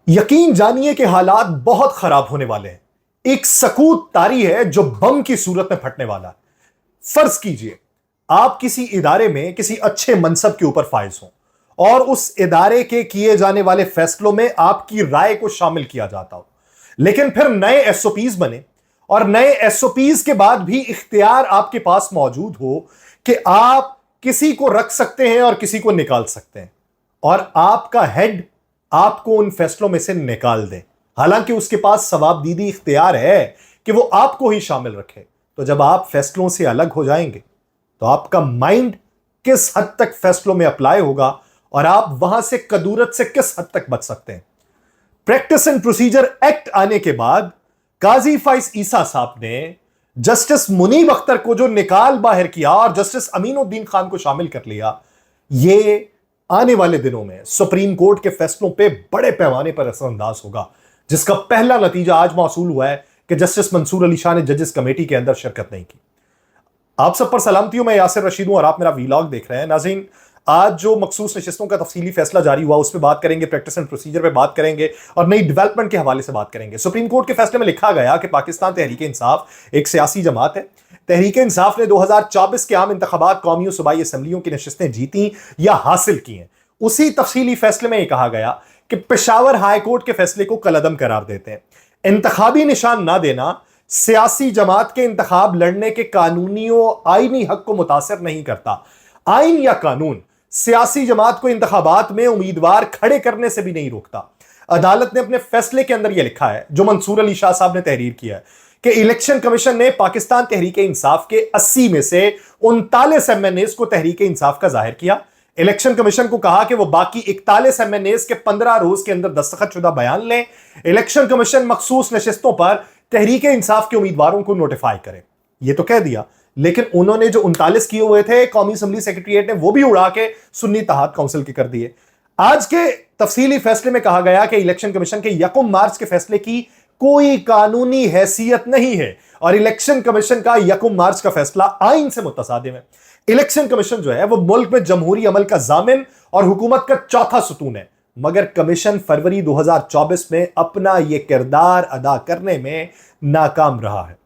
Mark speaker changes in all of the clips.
Speaker 1: यकीन जानिए कि हालात बहुत खराब होने वाले हैं। एक सकूत तारी है जो बम की सूरत में फटने वाला है। फर्ज कीजिए आप किसी इदारे में किसी अच्छे मनसब के ऊपर फाइज हों और उस इदारे के किए जाने वाले फैसलों में आपकी राय को शामिल किया जाता हो, लेकिन फिर नए एसओपीज बने और नए एसओपीज के बाद भी इख्तियार आपके पास मौजूद हो कि आप किसी को रख सकते हैं और किसी को निकाल सकते हैं, और आपका हेड आपको उन फैसलों में से निकाल दे, हालांकि उसके पास सवाबदीदी इख्तियार है कि वो आपको ही शामिल रखे। तो जब आप फैसलों से अलग हो जाएंगे तो आपका माइंड किस हद तक फैसलों में अप्लाई होगा और आप वहां से कदूरत से किस हद तक बच सकते हैं। प्रैक्टिस एंड प्रोसीजर एक्ट आने के बाद काजी फाइज ईसा साहब ने जस्टिस मुनीब अख्तर को जो निकाल बाहर किया और जस्टिस अमीनुद्दीन खान को शामिल कर लिया, ये आने वाले दिनों में सुप्रीम कोर्ट के फैसलों पे बड़े पैमाने पर असरअंदाज होगा, जिसका पहला नतीजा आज मौसूल हुआ है कि जस्टिस मंसूर अली शाह ने जजेस कमेटी के अंदर शिरकत नहीं की। आप सब पर सलामती हो, मैं यासिर रशीद हूं और आप मेरा वीलॉग देख रहे हैं। नाज़रीन, आज जो मखसूस नशिस्तों का तफसीली फैसला जारी हुआ उस पर बात करेंगे, प्रैक्टिस एंड प्रोसीजर पे बात करेंगे और नई डेवलपमेंट के हवाले से बात करेंगे। सुप्रीम कोर्ट के फैसले में लिखा गया कि पाकिस्तान तहरीक इंसाफ एक सियासी जमात है। तहरीक इंसाफ ने 2024 के आम इंतखाबात कौमी और सूबाई असम्बलियों की नशिस्तें जीती या हासिल की हैं। उसी तफसीली फैसले में यह कहा गया कि पेशावर हाई कोर्ट के फैसले को कलअदम करार देते हैं। इंतखाबी निशान ना देना सियासी जमात के इंतखाब लड़ने के कानूनी और आईनी हक को मुतासर नहीं करता। आइन या कानून सियासी जमात को इंतखाबात में उम्मीदवार खड़े करने से भी नहीं रोकता। अदालत ने अपने फैसले के अंदर यह लिखा है, जो मंसूर अली शाह साहब ने तहरीर किया है, कि इलेक्शन कमीशन ने पाकिस्तान तहरीक इंसाफ के 80 में से 39 एमएनएस को तहरीक इंसाफ का जाहिर किया। इलेक्शन कमीशन को कहा कि वो बाकी 41 एमएनएस के 15 रोज के अंदर दस्तखतशुदा बयान लें। इलेक्शन कमीशन मखसूस नशिस्तों पर तहरीक इंसाफ के उम्मीदवारों को नोटिफाई करे। ये तो कह दिया, लेकिन उन्होंने जो 39 किए हुए थे कौमी असेंबली सेक्रेटरीट ने वो भी उड़ा के सुन्नी इत्तेहाद काउंसिल के कर दिए। आज के तफसीली फैसले में कहा गया कि इलेक्शन कमीशन के 1 मार्च के फैसले की कोई कानूनी हैसियत नहीं है और इलेक्शन कमीशन का 1 मार्च का फैसला आइन से मुतसादिम है। इलेक्शन कमीशन जो है वो मुल्क में जमहूरी अमल का जामिन और हुकूमत का चौथा सुतून है, मगर कमीशन फरवरी 2024 में अपना यह किरदार अदा करने में नाकाम रहा है।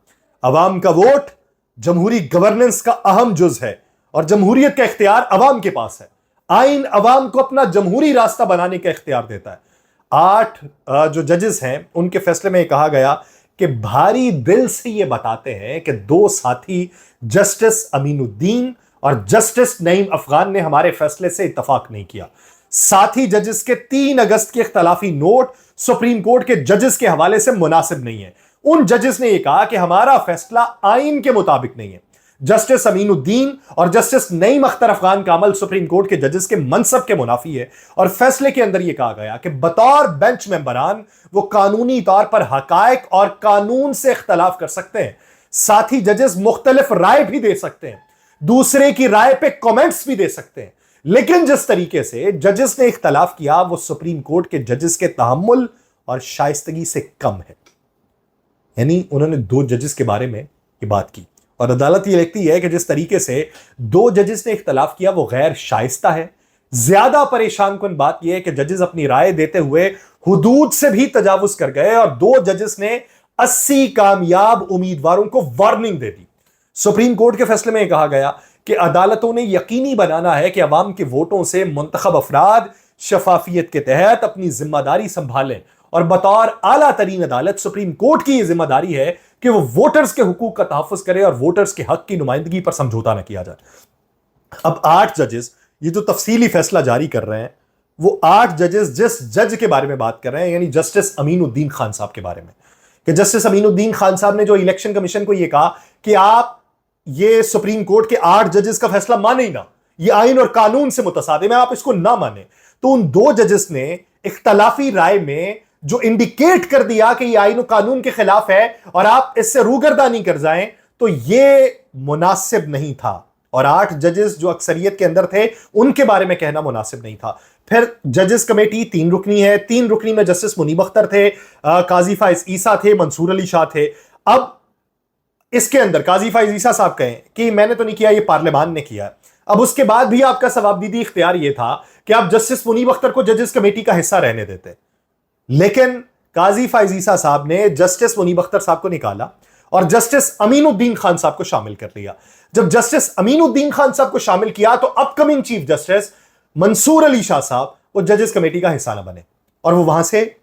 Speaker 1: अवाम का वोट जमहूरी गवर्नेंस का अहम जुज है और जमहूरियत का इख्तियार अवाम के पास है। आइन अवाम को अपना जमहूरी रास्ता बनाने का इख्तियार देता है। 8 जो जजेस हैं उनके फैसले में कहा गया कि भारी दिल से ये बताते हैं कि 2 साथी जस्टिस अमीनुद्दीन और जस्टिस नईम अफगान ने हमारे फैसले से इत्तफाक नहीं किया। साथी जजेस के 3 अगस्त के इख्तलाफी नोट सुप्रीम कोर्ट के जजेस के हवाले से मुनासिब नहीं है। उन जजेस ने यह कहा कि हमारा फैसला आइन के मुताबिक नहीं है। जस्टिस अमीनुद्दीन और जस्टिस नईम अख्तर अफगान का अमल सुप्रीम कोर्ट के जजेस के मनसब के मुनाफी है और फैसले के अंदर यह कहा गया कि बतौर बेंच मेंबरान वो कानूनी तौर पर हकायक और कानून से इख्तलाफ कर सकते हैं। साथी जजेस मुख्तलिफ राय भी दे सकते हैं, दूसरे की राय पे कमेंट्स भी दे सकते हैं, लेकिन जिस तरीके से जजेस ने इख्तलाफ किया वो सुप्रीम कोर्ट के जजेस के तहम्मुल और शाइस्तगी से कम है। यानी उन्होंने 2 जजेस के बारे में ये बात की और अदालत ये लिखती है कि जिस तरीके से 2 जजेस ने इख्तलाफ किया वो गैर शाइस्ता है। ज्यादा परेशान कुन बात यह है कि जजेस अपनी राय देते हुए हुदूद से भी तजावुज कर गए और 2 जजेस ने 80 कामयाब उम्मीदवारों को वार्निंग दे दी। सुप्रीम कोर्ट के फैसले में कहा गया कि अदालतों ने यकीनी बनाना है कि अवाम के वोटों से मुंतखब अफराद शफाफियत के तहत अपनी जिम्मेदारी संभालें और बतौर आला तरीन अदालत सुप्रीम कोर्ट की यह जिम्मेदारी है कि वो वोटर्स के हुकूक का तहफ़्फ़ुज़ करे और वोटर्स के हक की नुमाइंदगी पर समझौता न किया जाए। अब 8 जजेस ये जो तफसीली फैसला जारी कर रहे हैं वो 8 जजेस जिस जज के बारे में बात कर रहे हैं, यानी जस्टिस अमीनुद्दीन खान साहब के बारे में, कि जस्टिस अमीनुद्दीन खान साहब ने जो इलेक्शन कमीशन को यह कहा कि आप ये सुप्रीम कोर्ट के 8 जजेस का फैसला माने ही ना, ये आइन और कानून से मुतसादिम है, आप इसको ना माने, तो उन 2 जजेस ने इख्तलाफी राय में जो इंडिकेट कर दिया कि ये आइन और कानून के खिलाफ है और आप इससे रूगर्दानी कर जाएं, तो ये मुनासिब नहीं था और 8 जजेस जो अक्सरियत के अंदर थे उनके बारे में कहना मुनासिब नहीं था। फिर जजेस कमेटी 3 रुकनी है। 3 रुकनी में जस्टिस मुनीब अख्तर थे, काजी फाइज ईसा थे, मंसूर अली शाह थे। अब इसके अंदर काजी फाइज ईसा साहब कहें कि मैंने तो नहीं किया, ये पार्लियामान ने किया। अब उसके बाद भी आपका सवाबदीदी इख्तियार यह था कि आप जस्टिस मुनीब अख्तर को जजेस कमेटी का हिस्सा रहने देते। लेकिन काजी फाइज ईसा साहब ने जस्टिस मुनीब अख्तर साहब को निकाला और जस्टिस अमीनुद्दीन खान साहब को शामिल कर लिया। जब जस्टिस अमीनुद्दीन खान साहब को शामिल किया तो upcoming chief justice Mansoor Ali Shah साहब वो जजेस कमेटी का हिस्सा न बने और वो वहां से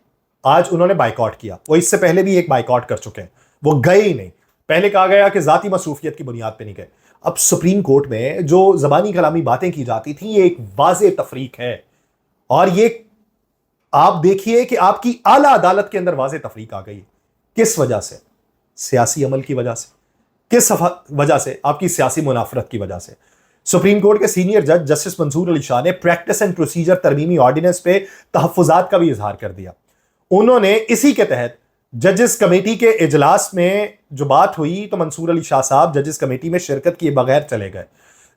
Speaker 1: आज उन्होंने बाइकआउट किया। वो इससे पहले भी एक बाइकआउट कर चुके हैं, वो गए ही नहीं। पहले कहा गया कि जाती मसरूफियत की बुनियाद पे नहीं गए। अब सुप्रीम कोर्ट में जो जबानी कलामी बातें की जाती थी ये एक वाज़े तफरीक है और ये आप देखिए कि आपकी आला अदालत के अंदर वाज़े तफरीक आ गई। किस वजह से? सियासी अमल की वजह से। किस वजह से? आपकी सियासी मुनाफरत की वजह से। सुप्रीम कोर्ट के सीनियर जज जस्टिस मंसूर अली शाह ने प्रैक्टिस एंड प्रोसीजर तरमीमी ऑर्डिनेंस पे तहफ्फुजात का भी इजहार कर दिया। उन्होंने इसी के तहत जजेस कमेटी के इजलास में जो बात हुई तो मंसूर अली शाह साहब जजेस कमेटी में शिरकत किए बगैर चले गए।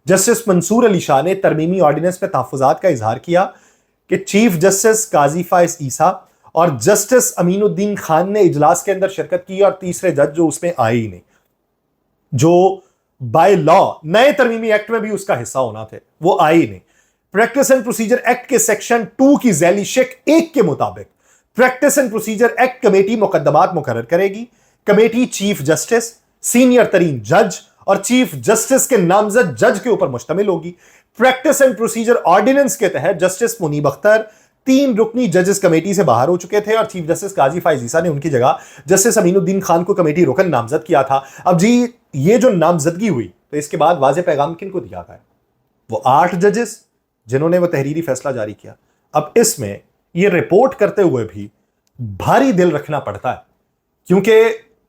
Speaker 1: जस्टिस मंसूर अली शाह ने तरमीमी ऑर्डिनेंस पे तहफ्फुजात का इजहार किया कि चीफ जस्टिस काजी फाइज ईसा और जस्टिस अमीनुद्दीन खान ने इजलास के अंदर शिरकत की और तीसरे जज जो उसमें आए ही नहीं, जो बाय लॉ नए तरमीमी एक्ट में भी उसका हिस्सा होना थे, वो आए ही नहीं। प्रैक्टिस एंड प्रोसीजर एक्ट के सेक्शन 2 की झैली शेख 1 के मुताबिक practice and procedure act committee मुकद्दमात मुकर्रर करेगी। कमेटी चीफ जस्टिस, सीनियर तरीन जज और चीफ जस्टिस के नामजद जज के ऊपर मुश्तमिल होगी। प्रैक्टिस एंड प्रोसीजर ऑर्डिनेंस के तहत जस्टिस मुनीब अख्तर 3 रुकनी जजेस कमेटी से बाहर हो चुके थे और चीफ जस्टिस काजी फाइज ईसा ने उनकी जगह जस्टिस अमीनुद्दीन खान को कमेटी रुकन नामजद किया था। अब जी ये जो नामजदगी हुई तो इसके बाद वाज़े पैगाम किन को दिया गया? वो 8 जजेस जिन्होंने वो तहरीरी फैसला जारी किया। अब इसमें ये रिपोर्ट करते हुए भी भारी दिल रखना पड़ता है क्योंकि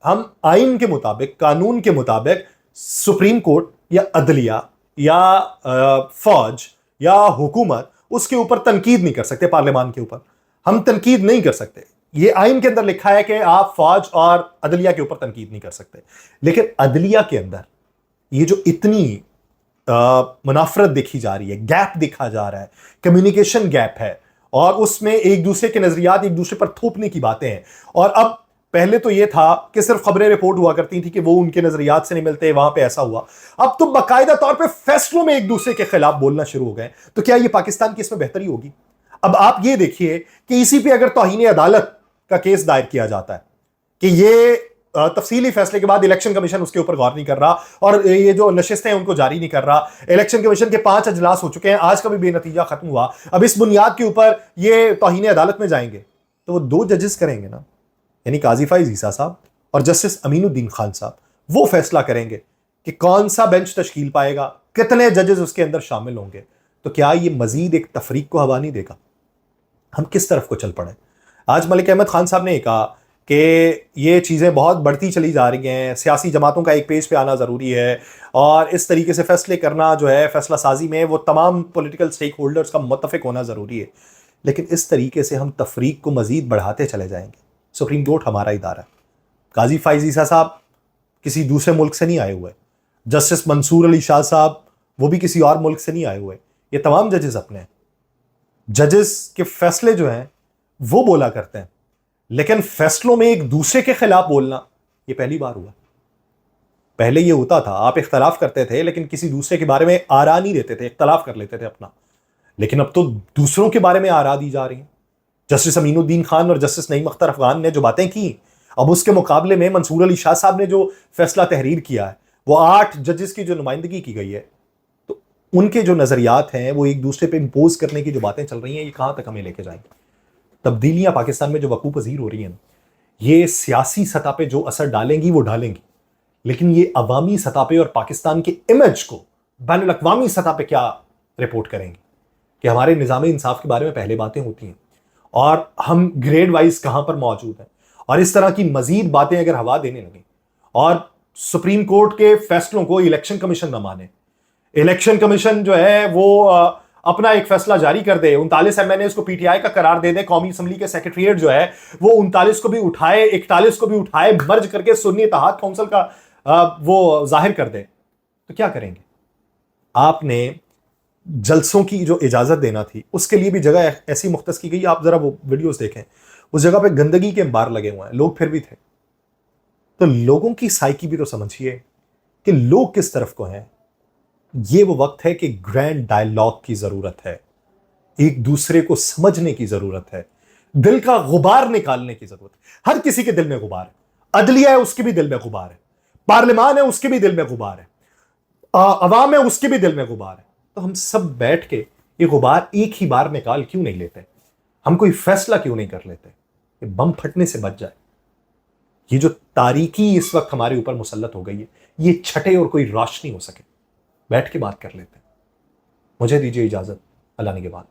Speaker 1: हम आइन के मुताबिक, कानून के मुताबिक सुप्रीम कोर्ट या अदलिया या फौज या हुकूमत उसके ऊपर तनकीद नहीं कर सकते। पार्लियामान के ऊपर हम तनकीद नहीं कर सकते। ये आइन के अंदर लिखा है कि आप फौज और अदलिया के ऊपर तनकीद नहीं कर सकते। लेकिन अदलिया के अंदर ये जो इतनी मुनाफरत देखी जा रही है, गैप देखा जा रहा है, कम्युनिकेशन गैप है और उसमें एक दूसरे के नजरियात एक दूसरे पर थोपने की बातें हैं। और अब पहले तो यह था कि सिर्फ खबरें रिपोर्ट हुआ करती थी कि वो उनके नजरियात से नहीं मिलते, वहां पे ऐसा हुआ। अब तो बाकायदा तौर पे फैसलों में एक दूसरे के खिलाफ बोलना शुरू हो गए। तो क्या ये पाकिस्तान की इसमें बेहतरी होगी? अब आप ये देखिए कि इसी पे अगर तौहीन अदालत का केस दायर किया जाता है कि ये तफसीली फैसले के बाद इलेक्शन कमीशन उसके ऊपर गौर नहीं कर रहा और ये जो नशिस्तें हैं उनको जारी नहीं कर रहा, इलेक्शन कमीशन के 5 अजलास हो चुके हैं, आज का भी बेनतीजा खत्म हुआ, अब इस बुनियाद के ऊपर ये तौहीन अदालत में जाएंगे तो वो 2 जजेस करेंगे ना, यानी काजी फाइज ईसा साहब और जस्टिस अमीनुद्दीन खान साहब, वो फैसला करेंगे कि कौन सा बेंच तश्कील पाएगा, कितने जजेस उसके अंदर शामिल होंगे। तो क्या ये मजीद एक तफरीक को हवा नहीं देगा? हम किस तरफ को चल पड़े? आज मलिक अहमद खान साहब ने कहा कि ये चीज़ें बहुत बढ़ती चली जा रही हैं, सियासी जमातों का एक पेज पे आना ज़रूरी है और इस तरीके से फैसले करना जो है फैसला साजी में वो तमाम पॉलिटिकल स्टेक होल्डर्स का मुत्तफिक होना ज़रूरी है। लेकिन इस तरीके से हम तफरीक को मज़ीद बढ़ाते चले जाएंगे। सुप्रीम कोर्ट हमारा इदारा है। काजी फाइज ईसा साहब किसी दूसरे मुल्क से नहीं आए हुए, जस्टिस मंसूर अली शाह साहब वो भी किसी और मुल्क से नहीं आए हुए, ये तमाम जजेस अपने हैं। जजेस के फैसले जो हैं वो बोला करते हैं, लेकिन फैसलों में एक दूसरे के खिलाफ बोलना ये पहली बार हुआ। पहले ये होता था आप इख्तलाफ करते थे लेकिन किसी दूसरे के बारे में आरा नहीं देते थे, इख्तलाफ कर लेते थे अपना। लेकिन अब तो दूसरों के बारे में आरा दी जा रही है। जस्टिस अमीनुद्दीन खान और जस्टिस नईम अख्तर अफगान ने जो बातें की, अब उसके मुकाबले में मंसूर अली शाह साहब ने जो फैसला तहरीर किया है, वो 8 जजेस की जो नुमाइंदगी की गई है, तो उनके जो नजरियात हैं वो एक दूसरे पे इंपोज करने की जो बातें चल रही हैं, ये कहां तक हमें लेके जाएंगे? तब्दीलियां पाकिस्तान में जो वकूफ पजीर हो रही हैं, ये सियासी सतह पे जो असर डालेंगी वो डालेंगी, लेकिन ये अवामी सतह पे और पाकिस्तान के इमेज को बैनुल अक़वामी सतह पे क्या रिपोर्ट करेंगे कि हमारे निज़ाम इंसाफ के बारे में पहले बातें होती हैं और हम ग्रेड वाइज कहां पर मौजूद हैं। और इस तरह की मजीद बातें अगर हवा देने लगे और सुप्रीम कोर्ट के फैसलों को इलेक्शन कमीशन न माने, इलेक्शन कमीशन जो है वो अपना एक फैसला जारी कर दे, 39 MNAs को पीटीआई का करार दे दे, कौमी असम्बली के सेक्रेटरीट जो है वो 39 को भी उठाए, 41 को भी उठाए, मर्ज करके सुन्नी इत्तेहाद काउंसिल का वो जाहिर कर दे, तो क्या करेंगे? आपने जलसों की जो इजाजत देना थी उसके लिए भी जगह ऐसी मुख्तस की गई। आप जरा वो वीडियोस देखें, उस जगह पे गंदगी के अंबार लगे हुए हैं, लोग फिर भी थे। तो लोगों की साइकी भी तो समझिए कि लोग किस तरफ को हैं। ये वो वक्त है कि ग्रैंड डायलॉग की जरूरत है, एक दूसरे को समझने की जरूरत है, दिल का गुबार निकालने की जरूरत है। हर किसी के दिल में गुबार है, अदलिया है उसके भी दिल में गुबार है, पार्लियामान है उसके भी दिल में गुबार है, अवाम है उसके भी दिल में गुबार है। तो हम सब बैठ के ये गुबार एक ही बार निकाल क्यों नहीं लेते? हम कोई फैसला क्यों नहीं कर लेते कि बम फटने से बच जाए? ये जो तारीकी इस वक्त हमारे ऊपर मुसल्लत हो गई है, ये छठे और कोई रोशनी हो सके, बैठ के बात कर लेते हैं। मुझे दीजिए इजाजत, अल्लाह ने के बाद।